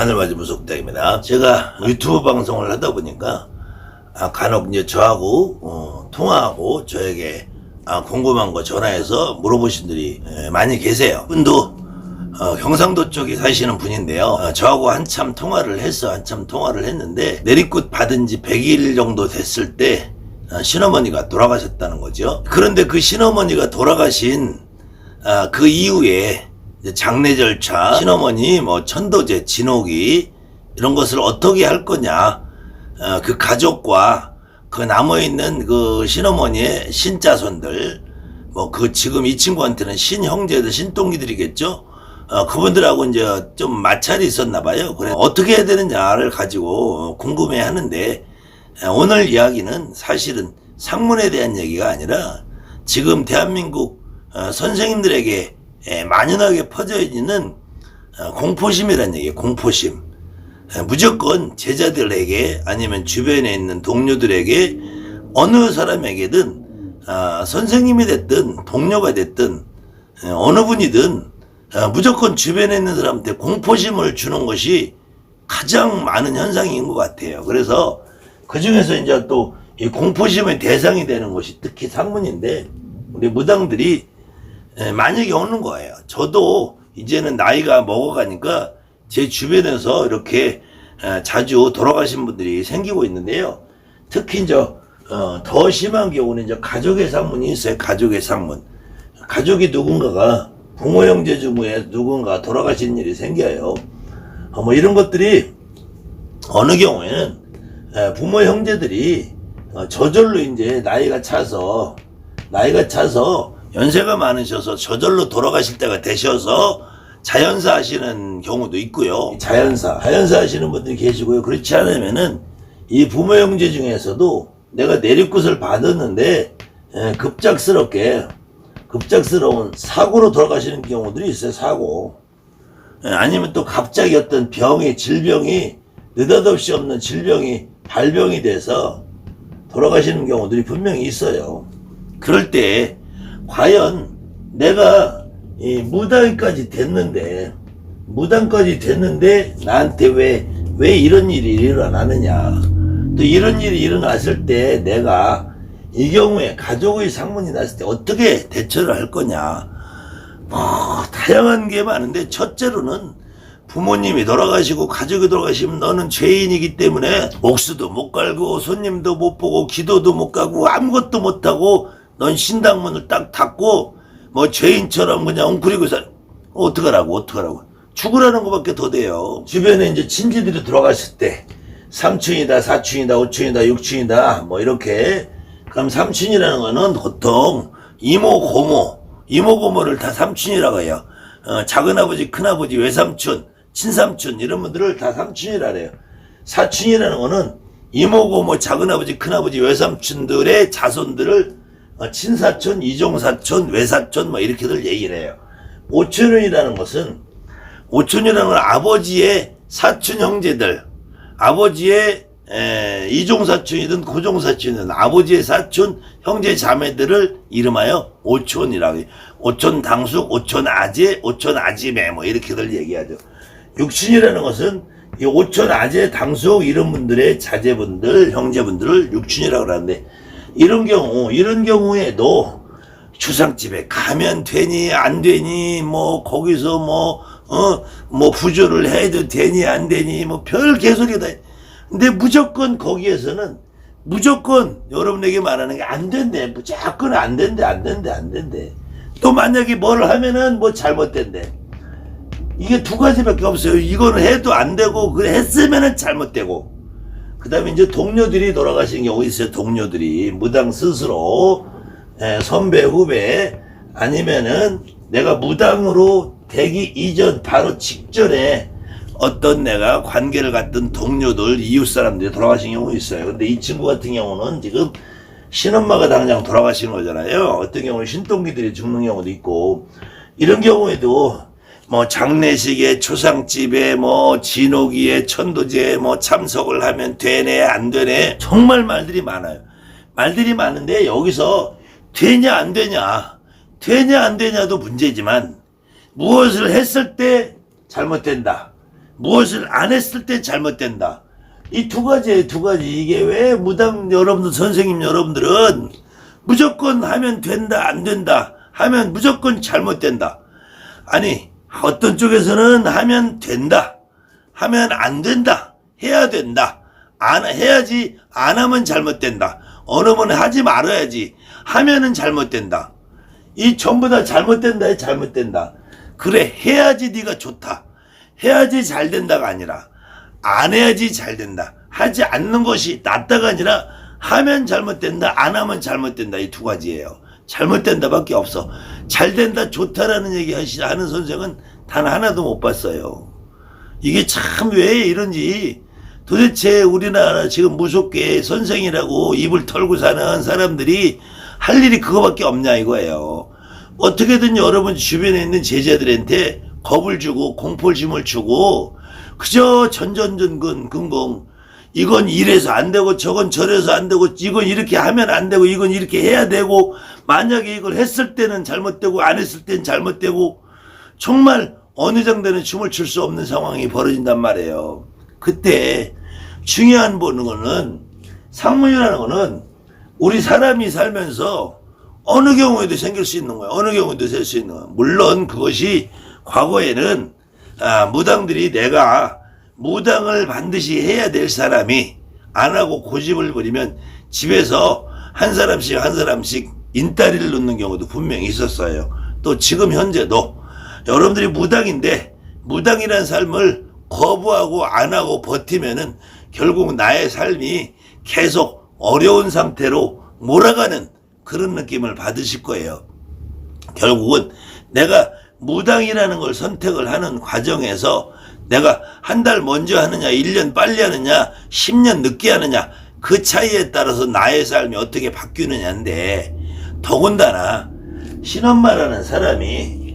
하늘맞이 무속다입니다. 제가 유튜브 방송을 하다 보니까 간혹 이제 저하고 통화하고 저에게 궁금한 거 전화해서 물어보신 분들이 많이 계세요. 분도 경상도 쪽에 사시는 분인데요. 저하고 한참 통화를 했는데 내리꽃 받은 지 100일 정도 됐을 때 신어머니가 돌아가셨다는 거죠. 그런데 그 신어머니가 돌아가신 그 이후에 장례 절차, 신어머니 뭐 천도제, 진옥이 이런 것을 어떻게 할 거냐, 그 가족과 그 남아있는 그 신어머니의 신자손들, 뭐 그 지금 이 친구한테는 신형제들, 신동기들이겠죠. 그분들하고 이제 좀 마찰이 있었나 봐요. 그래 어떻게 해야 되느냐를 가지고 궁금해 하는데, 오늘 이야기는 사실은 상문에 대한 얘기가 아니라 지금 대한민국 선생님들에게 만연하게 퍼져 있는 공포심이라는 얘기예요. 공포심. 무조건 제자들에게 아니면 주변에 있는 동료들에게 어느 사람에게든 선생님이 됐든 동료가 됐든 어느 분이든 무조건 주변에 있는 사람한테 공포심을 주는 것이 가장 많은 현상인 것 같아요. 그래서 그 중에서 이제 또 이 공포심의 대상이 되는 것이 특히 상문인데, 우리 무당들이 많이 겪는 거예요. 저도 이제는 나이가 먹어가니까 제 주변에서 이렇게 자주 돌아가신 분들이 생기고 있는데요. 특히 이제 더 심한 경우는 이제 가족의 상문이 있어요. 가족의 상문. 가족이 누군가가 부모 형제 중에 누군가 돌아가신 일이 생겨요. 뭐 이런 것들이 어느 경우에는 부모 형제들이 저절로 이제 나이가 차서 연세가 많으셔서 저절로 돌아가실 때가 되셔서 자연사 하시는 경우도 있고요. 자연사 하시는 분들이 계시고요. 그렇지 않으면은 이 부모 형제 중에서도 내가 내리꽃을 받았는데 급작스러운 사고로 돌아가시는 경우들이 있어요. 사고. 아니면 또 갑자기 어떤 질병이 느닷없이 없는 질병이 발병이 돼서 돌아가시는 경우들이 분명히 있어요. 그럴 때 과연 내가 이 무당까지 됐는데 나한테 왜 이런 일이 일어나느냐, 또 이런 일이 일어났을 때 내가 이 경우에 가족의 상문이 났을 때 어떻게 대처를 할 거냐, 다양한 게 많은데, 첫째로는 부모님이 돌아가시고 가족이 돌아가시면 너는 죄인이기 때문에 목수도 못 갈고 손님도 못 보고 기도도 못 가고 아무것도 못 하고 넌 신당문을 딱 닫고 뭐 죄인처럼 그냥 웅크리고 어떡하라고 죽으라는 것밖에 더 돼요. 주변에 이제 친지들이 돌아가실 때 삼촌이다, 사촌이다, 오촌이다, 육촌이다 뭐 이렇게, 그럼 삼촌이라는 거는 보통 이모 고모를 다 삼촌이라고 해요. 작은아버지, 큰아버지, 외삼촌, 친삼촌 이런 분들을 다 삼촌이라 해요. 사촌이라는 거는 이모 고모, 작은아버지, 큰아버지, 외삼촌들의 자손들을 친사촌, 이종사촌, 외사촌 뭐 이렇게들 얘기를 해요. 오촌이라는 건 아버지의 사촌 형제들, 아버지의 이종사촌이든 고종사촌이든 아버지의 사촌 형제 자매들을 이름하여 오촌이라고 해요. 오촌 당숙, 오촌 아재, 오촌 아지매 뭐 이렇게들 얘기하죠. 육촌이라는 것은 이 오촌 아재, 당숙 이런 분들의 자제분들, 형제분들을 육촌이라고 하는데, 이런 경우에도 추상집에 가면 되니 안 되니, 뭐 거기서 뭐 부조를 해도 되니 안 되니 뭐 별 개소리다. 근데 무조건 거기에서는 여러분에게 말하는 게 안 된대. 무조건 안 된대. 또 만약에 뭘 하면은 뭐 잘못된대. 이게 두 가지밖에 없어요. 이거는 해도 안 되고, 했으면은 잘못되고. 그 다음에 이제 동료들이 돌아가신 경우 있어요. 동료들이 무당 스스로 선배, 후배, 아니면은 내가 무당으로 되기 이전 바로 직전에 어떤 내가 관계를 갖던 동료들, 이웃 사람들이 돌아가신 경우 있어요. 근데 이 친구 같은 경우는 지금 신엄마가 당장 돌아가시는 거잖아요. 어떤 경우는 신동기들이 죽는 경우도 있고, 이런 경우에도 뭐 장례식에, 초상집에, 뭐 진옥이에, 천도제에 뭐 참석을 하면 되네 안 되네, 정말 말들이 많아요. 말들이 많은데 여기서 되냐 안 되냐도 문제지만 무엇을 했을 때 잘못된다, 무엇을 안 했을 때 잘못된다. 이 두 가지예요, 두 가지. 이게 왜 무당 여러분들, 선생님 여러분들은 무조건 하면 된다, 안 된다, 하면 무조건 잘못된다. 아니, 어떤 쪽에서는 하면 된다, 하면 안 된다, 해야 된다, 안 해야지, 안 하면 잘못된다. 어느 분은 하지 말아야지, 하면은 잘못된다. 이 전부 다 잘못된다, 잘못된다. 그래, 해야지 네가 좋다, 해야지 잘 된다가 아니라 안 해야지 잘 된다, 하지 않는 것이 낫다가 아니라 하면 잘못된다, 안 하면 잘못된다. 이 두 가지예요. 잘못된다밖에 없어. 잘 된다, 좋다라는 얘기 하는 선생은 단 하나도 못 봤어요. 이게 참 왜 이런지. 도대체 우리나라 지금 무속계 선생이라고 입을 털고 사는 사람들이 할 일이 그거밖에 없냐 이거예요. 어떻게든 여러분 주변에 있는 제자들한테 겁을 주고 공포심을 주고 그저 전전근긍 이건 이래서 안 되고 저건 저래서 안 되고 이건 이렇게 하면 안 되고 이건 이렇게 해야 되고 만약에 이걸 했을 때는 잘못되고 안 했을 때는 잘못되고 정말 어느 정도는 춤을 출 수 없는 상황이 벌어진단 말이에요. 그때 중요한 거는 상문이라는 거는 우리 사람이 살면서 어느 경우에도 생길 수 있는 거예요. 어느 경우에도 될 수 있는 거예요. 물론 그것이 과거에는 무당들이 내가 무당을 반드시 해야 될 사람이 안 하고 고집을 부리면 집에서 한 사람씩 인따리를 놓는 경우도 분명히 있었어요. 또 지금 현재도 여러분들이 무당인데 무당이란 삶을 거부하고 안 하고 버티면은 결국 나의 삶이 계속 어려운 상태로 몰아가는 그런 느낌을 받으실 거예요. 결국은 내가 무당이라는 걸 선택을 하는 과정에서 내가 한 달 먼저 하느냐, 1년 빨리 하느냐, 10년 늦게 하느냐, 그 차이에 따라서 나의 삶이 어떻게 바뀌느냐인데, 더군다나 신엄마라는 사람이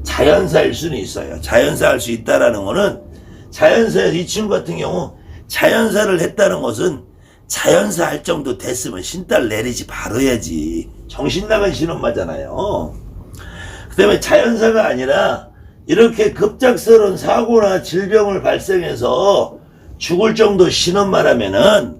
자연사일 수는 있어요. 자연사할 수 있다라는 거는, 자연사에서 이 친구 같은 경우 자연사를 했다는 것은 자연사 할 정도 됐으면 신딸 내리지 바로 해야지. 정신 나간 신엄마잖아요. 그 다음에 자연사가 아니라 이렇게 급작스러운 사고나 질병을 발생해서 죽을 정도 신엄마라면은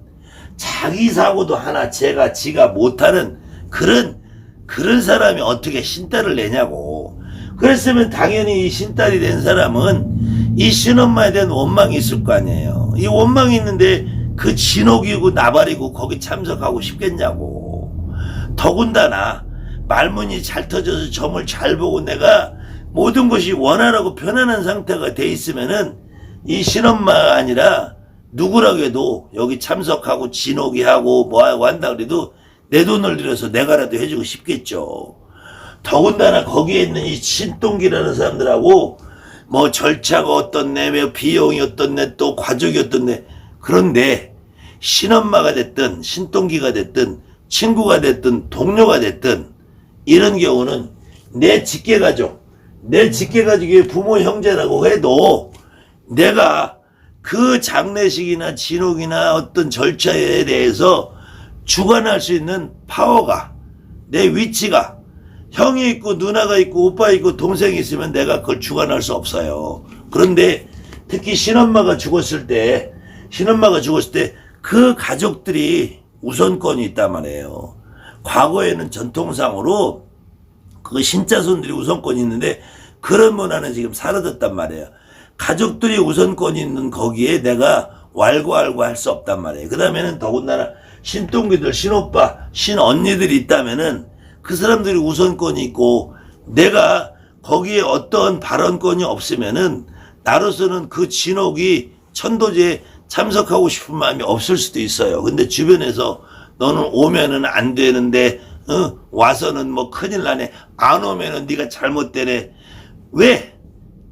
자기 사고도 하나 지가 못하는 그런 사람이 어떻게 신딸을 내냐고. 그랬으면 당연히 이 신딸이 된 사람은 이 신엄마에 대한 원망이 있을 거 아니에요. 이 원망이 있는데 그 진옥이고 나발이고 거기 참석하고 싶겠냐고. 더군다나 말문이 잘 터져서 점을 잘 보고 내가 모든 것이 원활하고 편안한 상태가 돼 있으면은 이 신엄마가 아니라 누구라고 해도 여기 참석하고 진옥이 하고 뭐하고 한다 그래도 내 돈을 들여서 내가라도 해주고 싶겠죠. 더군다나 거기에 있는 이 신동기라는 사람들하고 뭐 절차가 어떻네, 뭐 비용이 어떻네, 또 과족이 어떻네. 그런데 신엄마가 됐든 신동기가 됐든 친구가 됐든 동료가 됐든 이런 경우는 내 직계가족의 부모 형제라고 해도 내가 그 장례식이나 진옥이나 어떤 절차에 대해서 주관할 수 있는 파워가, 내 위치가, 형이 있고 누나가 있고 오빠 있고 동생이 있으면 내가 그걸 주관할 수 없어요. 그런데 특히 신엄마가 죽었을 때 그 가족들이 우선권이 있단 말이에요. 과거에는 전통상으로 그 신자손들이 우선권이 있는데 그런 문화는 지금 사라졌단 말이에요. 가족들이 우선권이 있는 거기에 내가 왈가왈부 할 수 없단 말이에요. 그 다음에는 더군다나 신동기들, 신오빠, 신언니들이 있다면은 그 사람들이 우선권이 있고 내가 거기에 어떤 발언권이 없으면은 나로서는 그 진옥이 천도제에 참석하고 싶은 마음이 없을 수도 있어요. 근데 주변에서 너는 오면은 안 되는데 와서는 뭐 큰일 나네. 안 오면은 네가 잘못되네. 왜?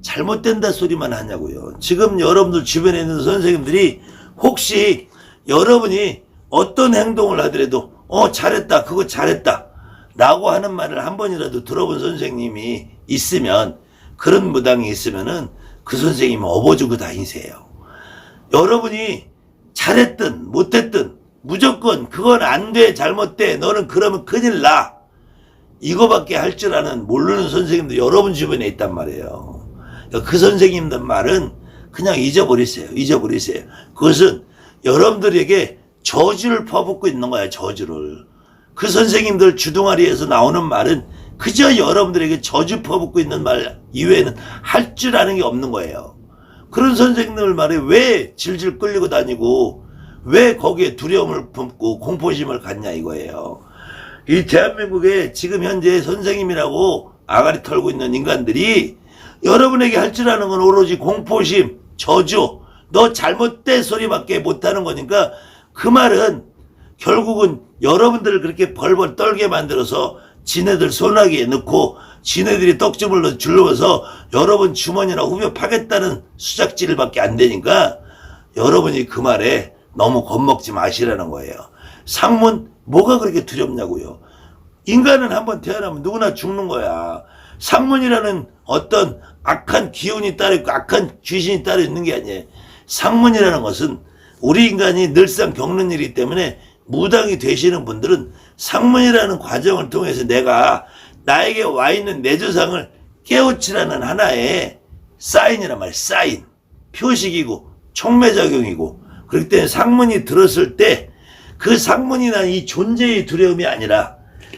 잘못된다 소리만 하냐고요. 지금 여러분들 주변에 있는 선생님들이 혹시 여러분이 어떤 행동을 하더라도 잘했다, 그거 잘했다 라고 하는 말을 한 번이라도 들어본 선생님이 있으면, 그런 무당이 있으면은 그 선생님은 업어주고 다니세요. 여러분이 잘했든 못했든 무조건 그건 안 돼, 잘못돼, 너는 그러면 큰일 나, 이거밖에 할 줄 아는 모르는 선생님도 여러분 주변에 있단 말이에요. 그 선생님들 말은 그냥 잊어버리세요. 잊어버리세요. 그것은 여러분들에게 저주를 퍼붓고 있는 거야, 저주를. 그 선생님들 주둥아리에서 나오는 말은 그저 여러분들에게 저주 퍼붓고 있는 말 이외에는 할 줄 아는 게 없는 거예요. 그런 선생님들 말에 왜 질질 끌리고 다니고 왜 거기에 두려움을 품고 공포심을 갖냐 이거예요. 이 대한민국에 지금 현재 선생님이라고 아가리 털고 있는 인간들이 여러분에게 할 줄 아는 건 오로지 공포심, 저주, 너 잘못된 소리밖에 못하는 거니까 그 말은 결국은 여러분들을 그렇게 벌벌 떨게 만들어서 지네들 소나기에 넣고 지네들이 떡주물로 줄러서 여러분 주머니나 후벼 파겠다는 수작질밖에 안 되니까 여러분이 그 말에 너무 겁먹지 마시라는 거예요. 상문 뭐가 그렇게 두렵냐고요. 인간은 한번 태어나면 누구나 죽는 거야. 상문이라는 어떤 악한 기운이 따로 있고 악한 귀신이 따로 있는 게 아니에요. 상문이라는 것은 우리 인간이 늘상 겪는 일이기 때문에 무당이 되시는 분들은 상문이라는 과정을 통해서 내가 나에게 와 있는 내 조상을 깨우치라는 하나의 사인이란 말이에요. 사인. 표식이고 촉매작용이고 그렇기 때문에 상문이 들었을 때 그 상문이나 이 존재의 두려움이 아니라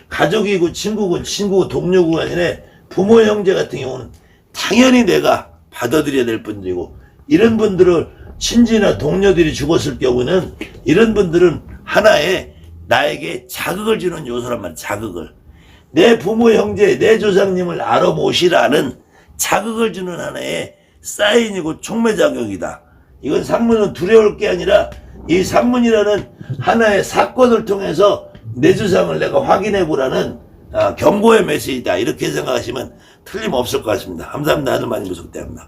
가족이고 친구고 동료고 아니라 부모 형제 같은 경우는 당연히 내가 받아들여야 될 분들이고 이런 분들을 친지나 동료들이 죽었을 경우는 이런 분들은 하나의 나에게 자극을 주는 요소란 말이야. 자극을. 내 부모 형제 내 조상님을 알아보시라는 자극을 주는 하나의 사인이고 촉매작용이다. 이건 상문은 두려울 게 아니라 이 상문이라는 하나의 사건을 통해서 내 조상을 내가 확인해 보라는 경고의 메시지다. 이렇게 생각하시면 틀림없을 것 같습니다. 감사합니다. 하늘 많이 구속대합니다.